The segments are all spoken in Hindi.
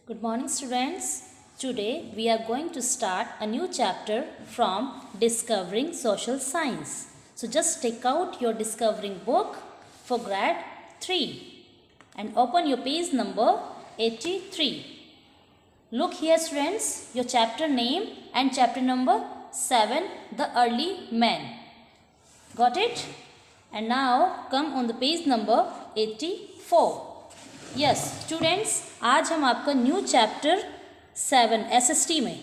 Good morning, students. Today we are going to start a new chapter from Discovering Social Science. So just take out your discovering book for grade 3 and open your page number 83. Look here, students, your chapter name and chapter number 7, The Early Man. Got it? And now come on the page number 84. Yes students, आज हम आपका न्यू चैप्टर 7 SST में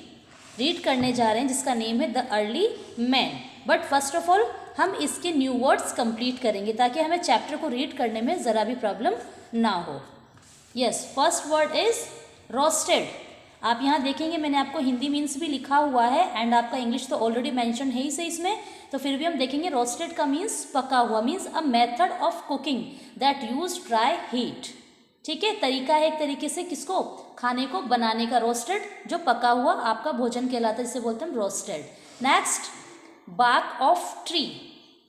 रीड करने जा रहे हैं जिसका नेम है the early man. But first of all हम इसके न्यू वर्ड्स कंप्लीट करेंगे ताकि हमें चैप्टर को रीड करने में ज़रा भी प्रॉब्लम ना हो. Yes, first word is roasted. आप यहाँ देखेंगे मैंने आपको हिंदी मीन्स भी लिखा हुआ है एंड आपका इंग्लिश तो ऑलरेडी मेंशन है ही सही इसमें, तो फिर भी हम देखेंगे रोस्टेड का मीन्स पका हुआ, means a method of cooking that use dry heat. ठीक है, तरीका है एक तरीके से किसको, खाने को बनाने का. रोस्टेड जो पका हुआ आपका भोजन कहलाता है, जिसे बोलते हैं roasted. Next, bark of tree,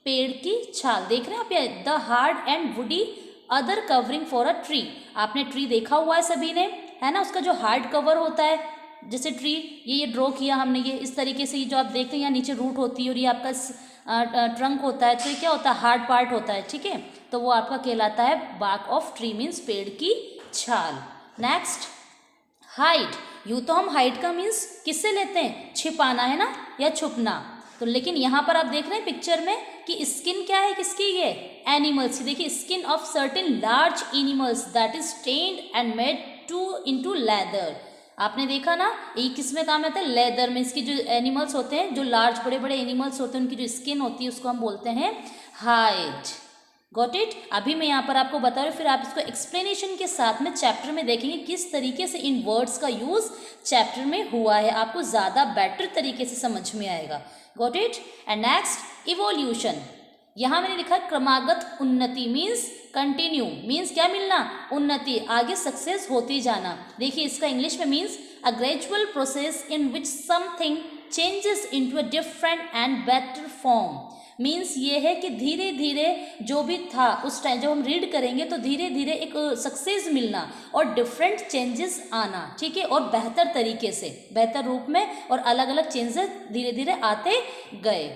पेड़ की छाल. देख रहे हैं आप ये, the hard and woody outer covering for a tree. आपने ट्री देखा हुआ है सभी ने, है ना, उसका जो हार्ड कवर होता है, जैसे ट्री ये ड्रॉ किया हमने, ये इस तरीके से, ये जो आप देखते हैं यहाँ नीचे रूट होती है और ये आपका ट्रंक होता है, तो ये क्या होता है, हार्ड पार्ट होता है. ठीक है, तो वो आपका कहलाता है बार्क ऑफ ट्री, मीन्स पेड़ की छाल. Next, hide. यूँ तो हम हाइड का मीन्स किससे लेते हैं, छिपाना है ना, या छुपना. तो लेकिन यहाँ पर आप देख रहे हैं पिक्चर में कि स्किन क्या है किसकी, ये एनिमल्स की. देखिए, skin of certain large animals that is tanned and made into leather. आपने देखा ना, ये किस में काम आता है, लेदर में. इसकी जो एनिमल्स होते हैं, जो लार्ज बड़े बड़े एनिमल्स होते हैं, उनकी जो स्किन होती है उसको हम बोलते हैं हाइड. Got it. अभी मैं यहाँ पर आपको बता रही हूँ, फिर आप इसको एक्सप्लेनेशन के साथ में चैप्टर में देखेंगे किस तरीके से इन वर्ड्स का यूज चैप्टर में हुआ है, आपको ज़्यादा बेटर तरीके से समझ में आएगा. Got it. And next, evolution. यहाँ मैंने लिखा क्रमागत उन्नति, मीन्स कंटिन्यू, मीन्स क्या मिलना, उन्नति, आगे सक्सेस होती जाना. देखिए इसका इंग्लिश में means a gradual process in which something changes into a different and better form. Means ये है कि धीरे धीरे जो भी था उस टाइम जब हम रीड करेंगे तो धीरे धीरे एक सक्सेस मिलना और डिफरेंट चेंजेस आना. ठीक है, और बेहतर तरीके से, बेहतर रूप में, और अलग अलग चेंजेस धीरे धीरे आते गए.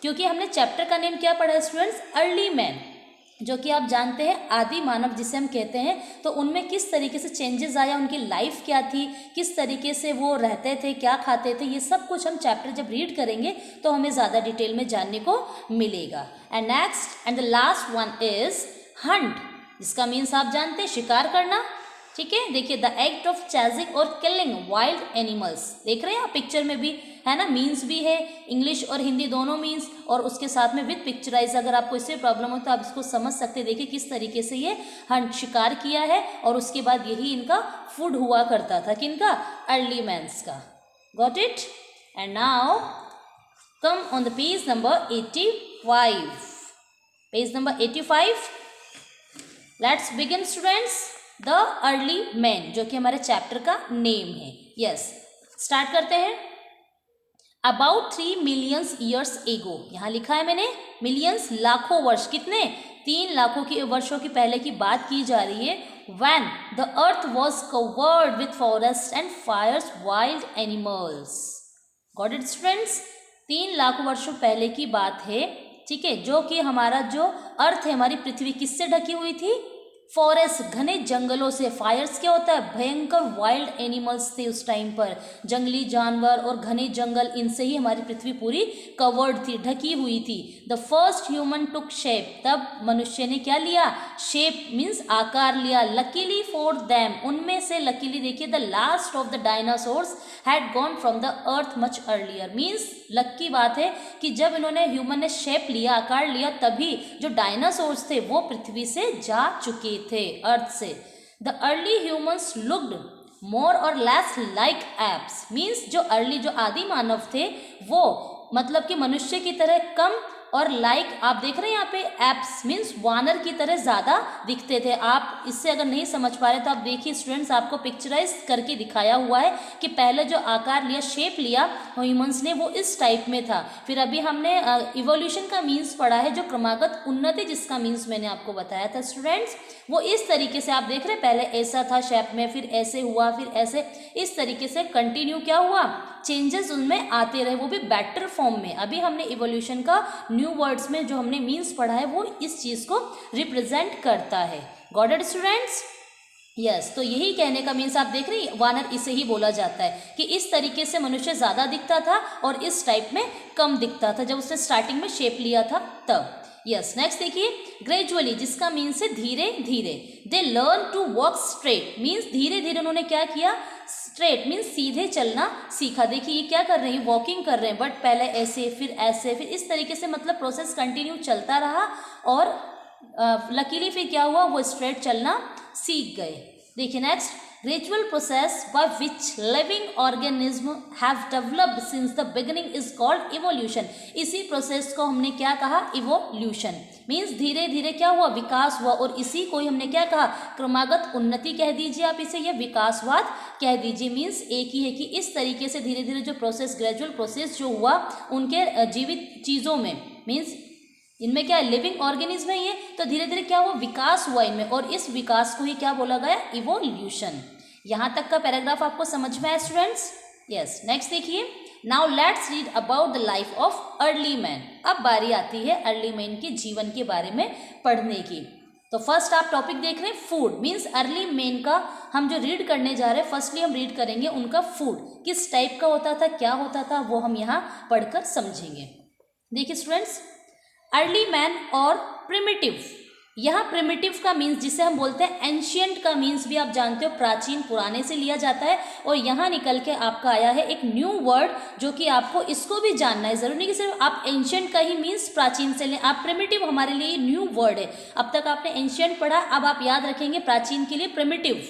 क्योंकि हमने चैप्टर का नेम क्या पढ़ा है स्टूडेंट्स, अर्ली मैन, जो कि आप जानते हैं आदि मानव जिसे हम कहते हैं. तो उनमें किस तरीके से चेंजेस आया, उनकी लाइफ क्या थी, किस तरीके से वो रहते थे, क्या खाते थे, ये सब कुछ हम चैप्टर जब रीड करेंगे तो हमें ज़्यादा डिटेल में जानने को मिलेगा. And next and the last one is Hunt, जिसका मीन्स आप जानते हैं शिकार करना. ठीक है, देखिए द एक्ट ऑफ चेजिंग और किलिंग वाइल्ड एनिमल्स. देख रहे हैं आप पिक्चर में भी, है ना, मीन्स भी है, इंग्लिश और हिंदी दोनों मीन्स, और उसके साथ में विद पिक्चराइज. अगर आपको इससे प्रॉब्लम हो तो आप इसको समझ सकते हैं. देखिए किस तरीके से ये हंट, शिकार किया है, और उसके बाद यही इनका फूड हुआ करता था, किनका, अर्ली मैन्स का. Got it. And now come on the page number 85. Page number 85. Let's begin students, the early man, जो कि हमारे चैप्टर का नेम है. यस, स्टार्ट करते हैं. अबाउट 3 मिलियंस ईयर्स एगो, यहाँ लिखा है मैंने मिलियंस, लाखों वर्ष, कितने, 3 लाखों की वर्षों की पहले की बात की जा रही है. When the earth was covered with forest and fires wild animals. Got it students. 3 lakh वर्षों पहले की बात है. ठीक है, जो कि हमारा जो अर्थ है, हमारी पृथ्वी किससे ढकी हुई थी, फॉरेस्ट, घने जंगलों से. फायर्स क्या होता है, भयंकर वाइल्ड एनिमल्स थे उस टाइम पर, जंगली जानवर और घने जंगल, इनसे ही हमारी पृथ्वी पूरी कवर्ड थी, ढकी हुई थी. The first human took shape, तब मनुष्य ने क्या लिया, शेप मीन्स आकार लिया. लकीली फॉर देम, उनमें से लकीली, देखिए the last of the dinosaurs had gone from the earth much earlier. Means lucky बात है कि जब इन्होंने, ह्यूमन ने शेप लिया, आकार लिया, तभी जो डायनासोर्स थे वो पृथ्वी से जा चुके थे, अर्थ से. द अर्ली ह्यूमंस लुक्ड मोर और लेस लाइक एप्स. मीन्स जो अर्ली, जो आदि मानव थे, वो मतलब कि मनुष्य की तरह कम और लाइक आप देख रहे हैं यहाँ पे एप्स मीन्स वानर की तरह ज़्यादा दिखते थे। आप इससे अगर नहीं समझ पा रहे तो आप देखिए स्टूडेंट्स, आपको पिक्चराइज करके दिखाया हुआ है कि पहले जो आकार लिया, शेप लिया ह्यूमंस ने, वो इस टाइप में था। फिर अभी हमने इवोल्यूशन का मीन्स पढ़ा है, जो क्रमागत उन्नति जिसका मीन्स मैंने आपको बताया था स्टूडेंट्स, वो इस तरीके से आप देख रहे हैं, पहले ऐसा था शेप में, फिर ऐसे हुआ, फिर ऐसे, इस तरीके से कंटिन्यू क्या हुआ, चेंजेस उनमें आते रहे, वो भी बेटर फॉर्म में। अभी हमने इवोल्यूशन का न्यू वर्ड्स में जो हमने मीन्स पढ़ा है वो इस चीज़ को रिप्रेजेंट करता है। Got it students? यस, तो यही कहने का मीन्स आप देख रहे हैं, वानर इसे ही बोला जाता है कि इस तरीके से मनुष्य ज़्यादा दिखता था और इस टाइप में कम दिखता था जब उसने स्टार्टिंग में शेप लिया था तब। यस, नेक्स्ट देखिए, ग्रेजुअली जिसका मीन्स है धीरे धीरे। They learn to walk straight means धीरे धीरे उन्होंने क्या किया, स्ट्रेट मीन्स सीधे चलना सीखा। देखिए ये क्या कर रहे हैं, वॉकिंग कर रहे हैं, बट पहले ऐसे, फिर ऐसे, फिर इस तरीके से, मतलब प्रोसेस कंटिन्यू चलता रहा और लकीली फिर क्या हुआ, वो स्ट्रेट चलना सीख गए। देखिए next, gradual process by which living organism have developed since the beginning is called evolution. इसी प्रोसेस को हमने क्या कहा, इवोल्यूशन मीन्स धीरे धीरे क्या हुआ, विकास हुआ, और इसी को ही हमने क्या कहा, क्रमागत उन्नति कह दीजिए आप इसे, या विकासवाद कह दीजिए। मीन्स एक ही है कि इस तरीके से धीरे धीरे जो प्रोसेस, ग्रेजुअल प्रोसेस जो हुआ उनके जीवित चीज़ों में, मीन्स इनमें क्या है, लिविंग ऑर्गेनिज्म है ये, तो धीरे धीरे क्या हुआ, विकास हुआ इनमें, और इस विकास को ही क्या बोला गया, इवोल्यूशन। यहाँ तक का पैराग्राफ आपको समझ में आया स्टूडेंट्स? यस, नेक्स्ट देखिए, now let's read about the life of early man. अब बारी आती है अर्ली मैन के जीवन के बारे में पढ़ने की। तो फर्स्ट आप टॉपिक देख रहे हैं फूड मीन्स अर्ली मैन का हम जो रीड करने जा रहे हैं, फर्स्टली हम रीड करेंगे उनका फूड किस टाइप का होता था, क्या होता था, वो हम यहाँ पढ़कर समझेंगे। देखिए स्टूडेंट्स, अर्ली मैन और प्रिमिटिव, यहाँ प्रिमिटिव का मीन्स जिसे हम बोलते हैं एंशियंट का मीन्स भी आप जानते हो, प्राचीन, पुराने से लिया जाता है, और यहाँ निकल के आपका आया है एक न्यू वर्ड जो कि आपको इसको भी जानना है। जरूरी नहीं कि सिर्फ आप एंशियंट का ही मीन्स प्राचीन से लें, आप प्रिमिटिव हमारे लिए न्यू वर्ड है। अब तक आपने एंशियंट पढ़ा, अब आप याद रखेंगे प्राचीन के लिए प्रिमिटिव।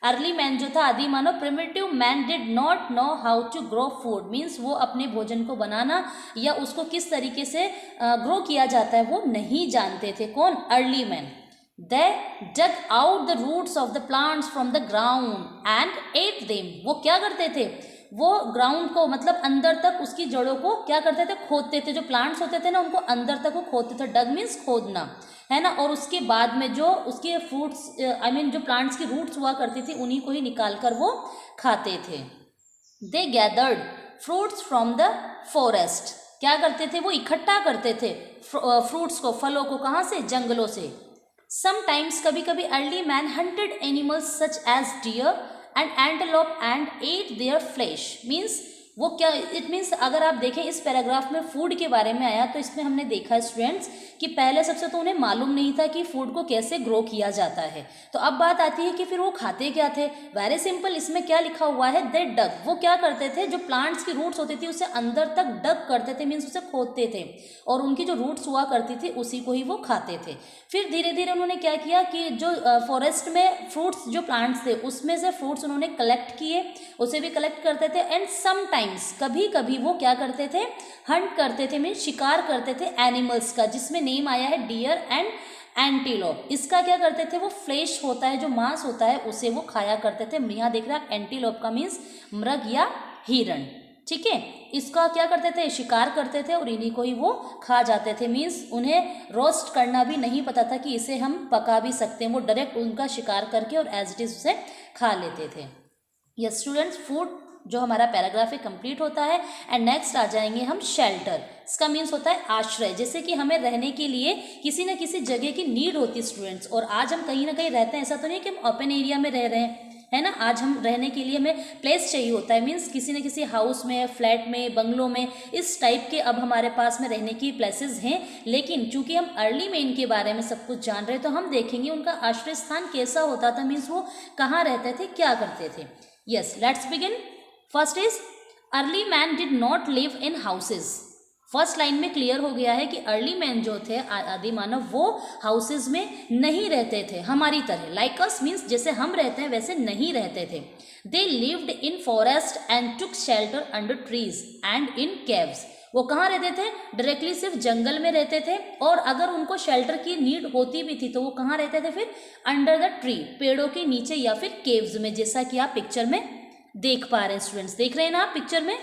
अर्ली मैन जो था, आदि मानव, primitive man did not know how to grow food means वो अपने भोजन को बनाना या उसको किस तरीके से ग्रो किया जाता है वो नहीं जानते थे। कौन? Early man. They dug out the roots of the plants from the ground and ate them. वो क्या करते थे, वो ग्राउंड को मतलब अंदर तक उसकी जड़ों को क्या करते थे, खोदते थे। जो प्लांट्स होते थे ना उनको अंदर तक वो खोदते थे, डग मीन्स खोदना है ना, और उसके बाद में जो उसके फ्रूट्स जो प्लांट्स की रूट्स हुआ करती थी उन्हीं को ही निकाल कर वो खाते थे। They gathered fruits from the forest, क्या करते थे, वो इकट्ठा करते थे फ्रूट्स को, फलों को, कहाँ से, जंगलों से। समटाइम्स कभी कभी early man hunted animals such as deer and antelope and ate their flesh means वो क्या, इट मीन्स अगर आप देखें इस पैराग्राफ में फूड के बारे में आया तो इसमें हमने देखा स्टूडेंट्स कि पहले सबसे तो उन्हें मालूम नहीं था कि फूड को कैसे ग्रो किया जाता है। तो अब बात आती है कि फिर वो खाते क्या थे। वेरी सिंपल, इसमें क्या लिखा हुआ है, दे डग, वो क्या करते थे, जो प्लांट्स की रूट्स होती थी उसे अंदर तक डग करते थे मीन्स उसे खोदते थे, और उनकी जो रूट्स हुआ करती थी उसी को ही वो खाते थे। फिर धीरे धीरे उन्होंने क्या किया कि जो फॉरेस्ट में फ्रूट्स जो प्लांट्स थे उसमें से फ्रूट्स उन्होंने कलेक्ट किए, उसे भी कलेक्ट करते थे। एंड समटाइम्स कभी कभी वो क्या करते थे, हंट करते थे मीन्स शिकार करते थे एनिमल्स का, जिसमें नेम आया है डियर एंड एंटीलोप। इसका क्या करते थे, वो फ्लेश होता है, जो मांस होता है उसे वो खाया करते थे। यहाँ देख रहे हैं आप, एंटीलोप का मीन्स मृग या हिरण, ठीक है। इसका क्या करते थे, शिकार करते थे और इन्हीं को ही वो खा जाते थे। मीन्स उन्हें रोस्ट करना भी नहीं पता था कि इसे हम पका भी सकते हैं, वो डायरेक्ट उनका शिकार करके और एज इट इज उसे खा लेते थे। यस स्टूडेंट्स, फूड जो हमारा पैराग्राफ है कंप्लीट होता है। एंड नेक्स्ट आ जाएंगे हम शेल्टर। इसका मीन्स होता है आश्रय, जैसे कि हमें रहने के लिए किसी न किसी जगह की नीड होती है स्टूडेंट्स, और आज हम कहीं ना कहीं रहते हैं, ऐसा तो नहीं कि हम ओपन एरिया में रह रहे हैं, है ना। आज हम रहने के लिए हमें प्लेस चाहिए होता है, मीन्स किसी न किसी हाउस में, फ्लैट में, बंगलों में, इस टाइप के अब हमारे पास में रहने की प्लेसेस हैं। लेकिन चूंकि हम अर्ली मैन के बारे में सब कुछ जान रहे हैं तो हम देखेंगे उनका आश्रय स्थान कैसा होता था, मीन्स वो कहाँ रहते थे, क्या करते थे। Yes, let's begin. First is early man did not live in houses. First line में क्लियर हो गया है कि अर्ली मैन जो थे, आदि मानव, वो हाउसेज में नहीं रहते थे हमारी तरह, लाइक अस मीन्स जैसे हम रहते हैं वैसे नहीं रहते थे। They lived in forest and took shelter under trees and in caves. वो कहाँ रहते थे? डायरेक्टली सिर्फ जंगल में रहते थे, और अगर उनको शेल्टर की नीड होती भी थी तो वो कहाँ रहते थे फिर? अंडर द ट्री, पेड़ों के नीचे या फिर केव्स में, जैसा कि आप पिक्चर में देख पा रहे हैं स्टूडेंट्स। देख रहे हैं ना आप पिक्चर में?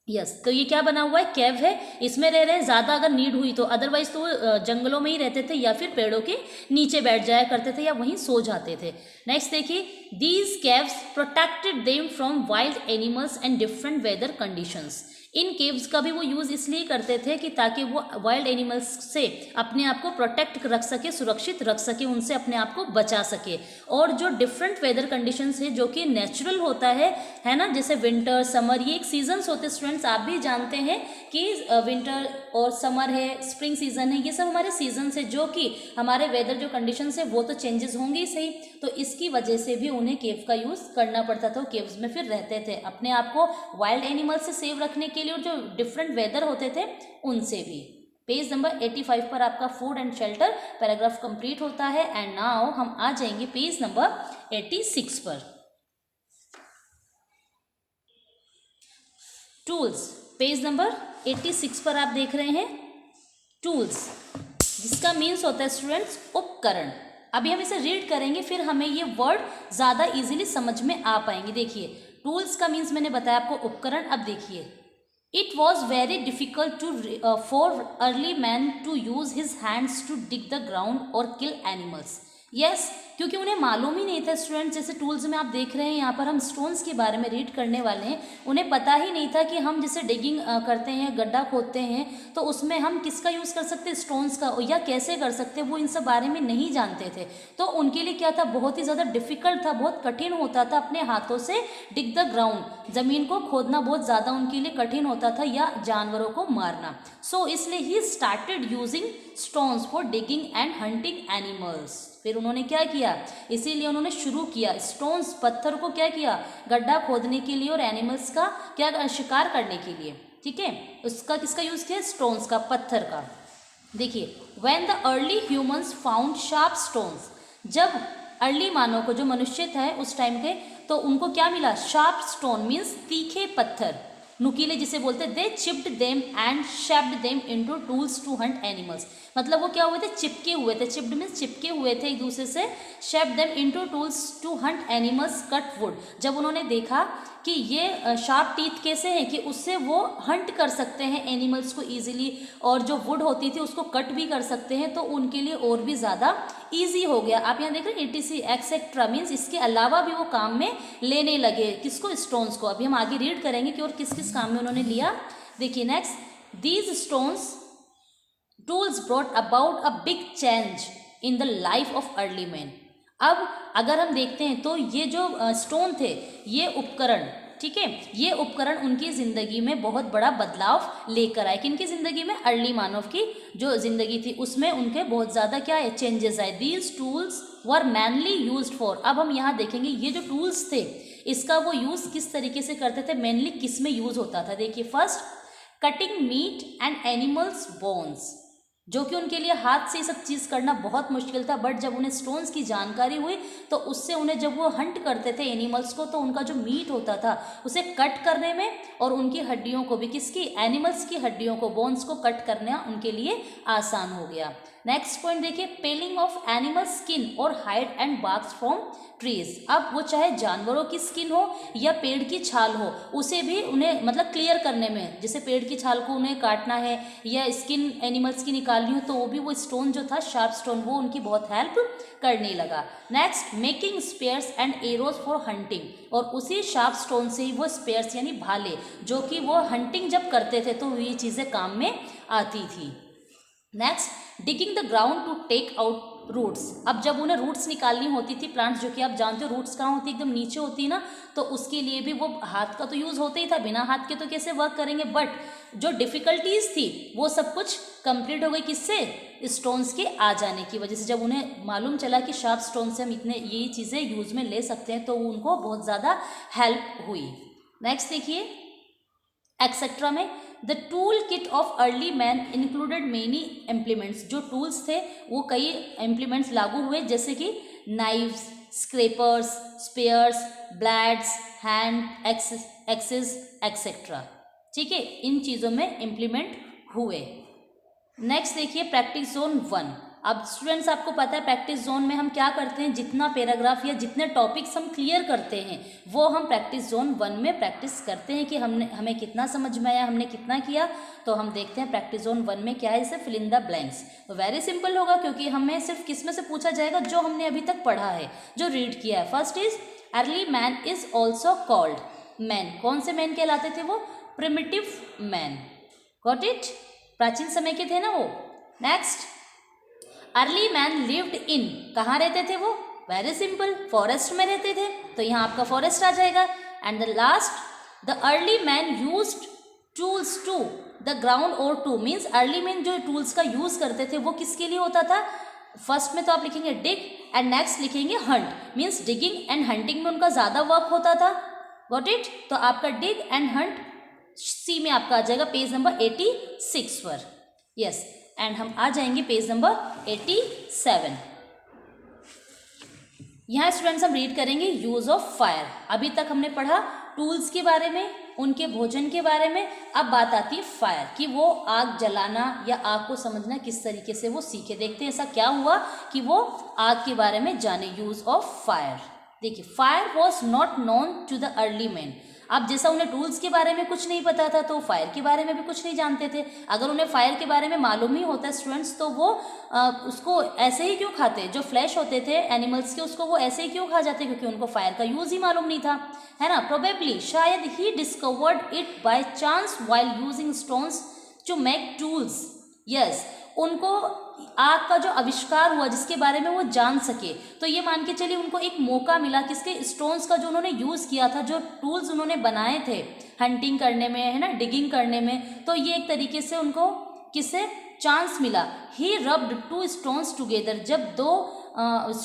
यस, तो ये क्या बना हुआ है? केव है, इसमें रह रहे हैं ज़्यादा अगर नीड हुई तो, अदरवाइज तो जंगलों में ही रहते थे या फिर पेड़ों के नीचे बैठ जाया करते थे या वहीं सो जाते थे। नेक्स्ट देखिए, these caves protected them from wild animals and different weather conditions. इन केव्स का भी वो यूज़ इसलिए करते थे कि ताकि वो वाइल्ड एनिमल्स से अपने आप को प्रोटेक्ट रख सके, सुरक्षित रख सके, उनसे अपने आप को बचा सके। और जो डिफरेंट वेदर कंडीशंस है जो कि नेचुरल होता है ना, जैसे विंटर, समर, ये एक सीजन्स होते हैं स्टूडेंट्स, आप भी जानते हैं कि विंटर और समर है, स्प्रिंग सीजन है, ये सब हमारे सीजन्स है जो कि हमारे वेदर जो कंडीशंस है वो तो चेंजेस होंगे ही सही, तो इसकी वजह से भी उन्हें केव का यूज़ करना पड़ता था। केव्स में फिर रहते थे अपने आप को वाइल्ड एनिमल्स से सेव रखने के लिए, और जो डिफरेंट वेदर होते थे उनसे भी। पेज नंबर 85 पर आपका food and shelter paragraph complete होता है। एंड नाउ हम आ जाएंगे पेज नंबर 86 पर। टूल्स, पेज नंबर 86 पर आप देख रहे हैं टूल्स, जिसका मीन्स होता है स्टूडेंट्स उपकरण। अभी हम इसे रीड करेंगे, फिर हमें ये वर्ड ज़्यादा इजीली समझ में आ पाएंगे। देखिए, टूल्स का मीन्स मैंने बताया आपको उपकरण। अब देखिए, it was very difficult to for early man to use his hands to dig the ground और किल एनिमल्स। यस, क्योंकि उन्हें मालूम ही नहीं था स्टूडेंट्स, जैसे टूल्स में आप देख रहे हैं यहाँ पर हम स्टोन्स के बारे में रीड करने वाले हैं, उन्हें पता ही नहीं था कि हम जैसे डिगिंग करते हैं, गड्ढा खोदते हैं, तो उसमें हम किसका यूज़ कर सकते हैं? स्टोन्स का, या कैसे कर सकते हैं, वो इन सब बारे में नहीं जानते थे। तो उनके लिए क्या था? बहुत ही ज़्यादा डिफिकल्ट था, बहुत कठिन होता था अपने हाथों से डिग द ग्राउंड, ज़मीन को खोदना बहुत ज़्यादा उनके लिए कठिन होता था, या जानवरों को मारना। सो इसलिए he started using stones for digging and hunting animals. फिर उन्होंने क्या किया? इसीलिए उन्होंने शुरू किया स्टोन्स, पत्थर को क्या किया? गड्ढा खोदने के लिए और एनिमल्स का क्या शिकार करने के लिए। ठीक है, उसका किसका यूज़ किया? स्टोन्स का, पत्थर का। देखिए, when the early humans found sharp stones, जब अर्ली मानव को, जो मनुष्य था उस टाइम के, तो उनको क्या मिला? शार्प स्टोन मीन्स तीखे पत्थर, नुकीले जिसे बोलते, they chipped them and shaped them into tools to hunt animals. मतलब वो क्या हुए थे? चिपके हुए थे, चिप्ड मीन्स चिपके हुए थे एक दूसरे से, shaped them into tools to hunt animals, cut wood. जब उन्होंने देखा कि ये शार्प टीथ कैसे हैं कि उससे वो हंट कर सकते हैं एनिमल्स को ईजिली, और जो वुड होती थी उसको कट भी कर सकते हैं, तो उनके लिए और भी ज़्यादा ईजी हो गया। आप यहाँ देख रहे हैं ETC एक्सेट्रा मीन्स इसके अलावा भी वो काम में लेने लगे, किसको? स्टोन्स को। अभी हम आगे रीड करेंगे कि और किस किस काम में उन्होंने लिया। देखिए next, these stones tools brought about a big change in the life of early man. अब अगर हम देखते हैं तो ये जो स्टोन थे, ये उपकरण, ठीक है, ये उपकरण उनकी ज़िंदगी में बहुत बड़ा बदलाव लेकर आए। किनकी ज़िंदगी में? अर्ली मानव की जो ज़िंदगी थी उसमें उनके बहुत ज़्यादा क्या है? चेंजेस आए। These tools were mainly used for. अब हम यहाँ देखेंगे ये जो टूल्स थे इसका वो यूज़ किस तरीके से करते थे, मेनली किस में यूज़ होता था। देखिए, first, cutting meat and animals bones, जो कि उनके लिए हाथ से ये सब चीज़ करना बहुत मुश्किल था, बट जब उन्हें स्टोन्स की जानकारी हुई तो उससे उन्हें, जब वो हंट करते थे एनिमल्स को, तो उनका जो मीट होता था उसे कट करने में, और उनकी हड्डियों को भी, किसकी? एनिमल्स की हड्डियों को, बोन्स को कट करना उनके लिए आसान हो गया। नेक्स्ट पॉइंट देखिए, पेलिंग ऑफ एनिमल स्किन और hide and barks from trees. अब वो चाहे जानवरों की स्किन हो या पेड़ की छाल हो, उसे भी उन्हें मतलब क्लियर करने में, जैसे पेड़ की छाल को उन्हें काटना है या स्किन एनिमल्स की निकालनी हो, तो वो भी वो स्टोन जो था, शार्प स्टोन, वो उनकी बहुत हेल्प करने लगा। Next, making spears and arrows for hunting, और उसी शार्प स्टोन से ही वो स्पेयर्स यानी भाले, जो कि वो हंटिंग जब करते थे तो ये चीज़ें काम में आती थी। Next, digging the ground to take out roots. अब जब उन्हें रूट्स निकालनी होती थी प्लांट्स, जो कि आप जानते हो रूट्स कहाँ होती है? एकदम नीचे होती है ना, तो उसके लिए भी वो हाथ का तो यूज़ होता ही था, बिना हाथ के तो कैसे वर्क करेंगे। बट जो डिफ़िकल्टीज़ थी वो सब कुछ कंप्लीट हो गई, किससे? स्टोन्स के आ जाने की वजह से। जब उन्हें मालूम चला कि शार्प स्टोन से हम इतने ये चीज़ें यूज़ में ले सकते हैं, तो उनको बहुत ज़्यादा हेल्प हुई। नेक्स्ट देखिए, एक्सेट्रा में the tool kit of early man included many implements. जो टूल्स थे वो कई इम्प्लीमेंट्स लागू हुए, जैसे कि knives, scrapers, spears, blades, hand axes axes etcetera. ठीक है, इन चीज़ों में इम्प्लीमेंट हुए। नेक्स्ट देखिए प्रैक्टिस जोन 1। अब स्टूडेंट्स आपको पता है प्रैक्टिस जोन में हम क्या करते हैं, जितना पैराग्राफ या जितने टॉपिक्स हम क्लियर करते हैं वो हम प्रैक्टिस जोन 1 में प्रैक्टिस करते हैं कि हमें कितना समझ में आया, हमने कितना किया। तो हम देखते हैं प्रैक्टिस जोन 1 में क्या है, इसे फिल इन द ब्लैंक्स। तो वेरी सिंपल होगा क्योंकि हमें सिर्फ किस में से पूछा जाएगा, जो हमने अभी तक पढ़ा है, जो रीड किया है। First is early man is also called man. कौन से मैन कहलाते थे वो? Primitive man. Got it? प्राचीन समय के थे ना वो। Next, early man lived in. कहाँ रहते थे वो? वेरी सिंपल, फॉरेस्ट में रहते थे, तो यहाँ आपका फॉरेस्ट आ जाएगा। And the last, the early man used tools to the ground और टू, मीन्स अर्ली मैन जो टूल्स का यूज करते थे वो किसके लिए होता था? फर्स्ट में तो आप लिखेंगे डिग एंड नेक्स्ट लिखेंगे Hunt, means digging and hunting में उनका ज्यादा वर्क होता था। Got it? तो आपका डिग एंड हंट सी में आपका आ जाएगा पेज नंबर 86 पर। यस, एंड हम आ जाएंगे पेज नंबर 87। यहाँ स्टूडेंट्स हम रीड करेंगे यूज ऑफ फायर। अभी तक हमने पढ़ा टूल्स के बारे में, उनके भोजन के बारे में। अब बात आती है फायर की, वो आग जलाना या आग को समझना किस तरीके से वो सीखे। देखते हैं ऐसा क्या हुआ कि वो आग के बारे में जाने। Use of fire. देखिए, fire was not known to the early man. अब जैसा उन्हें टूल्स के बारे में कुछ नहीं पता था तो फायर के बारे में भी कुछ नहीं जानते थे। अगर उन्हें फायर के बारे में मालूम ही होता स्टूडेंट्स तो वो उसको ऐसे ही क्यों खाते? जो फ्लैश होते थे एनिमल्स के उसको वो ऐसे ही क्यों खा जाते? क्योंकि उनको फायर का यूज ही मालूम नहीं था, है ना। प्रोबेबली, शायद ही discovered it by chance while using stones to make tools. Yes, उनको आग का जो आविष्कार हुआ जिसके बारे में वो जान सके, तो ये मान के चलिए उनको एक मौका मिला किसके? स्टोन्स का, जो उन्होंने यूज़ किया था, जो टूल्स उन्होंने बनाए थे हंटिंग करने में, है ना, डिगिंग करने में। तो ये एक तरीके से उनको किससे चांस मिला? ही रब्ड टू स्टोन्स टुगेदर। जब दो